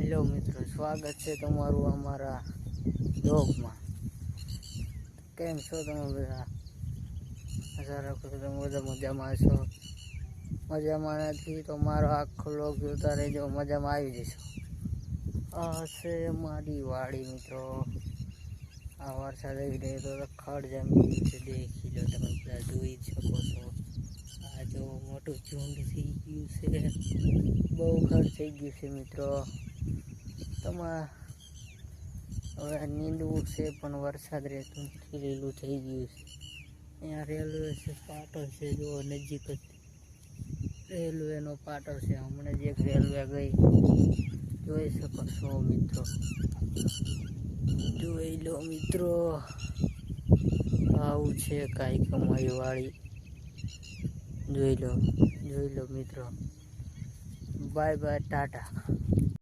Hello મિત્રો, સ્વાગત છે તમારું અમારા બ્લોગમાં. કેમ છો તમે બધા? આશા રાખું છું તમે બધા મજામાં છો. મજામાં નથી તો મારો આખો બ્લોગ જોતા રહેજો, મજામાં આવી જશો. આ છે મારી વાડી મિત્રો. આ વરસાદ આવી રહ્યો તો ખડ જમી ગયું છે, દેખી લો તમે બધા જોઈ શકો છો. આ જો મોટું ઝુંડ થઈ ગયું છે, બહુ ખડ થઈ ગયું છે મિત્રો. તમારે હવે નીંદવું છે પણ વરસાદ રહેતો નથી, લીલું થઈ ગયું છે. અહીંયા રેલવે છે, પાટો છે, જો નજીક જ રેલવેનો પાટો છે. હમણાં જ એક રેલવે ગઈ, જોઈ શકો છો મિત્રો. જોઈ લો મિત્રો, આવું છે કાંઈક અમારી વાડી. જોઈ લો મિત્રો. Bye bye, Tata.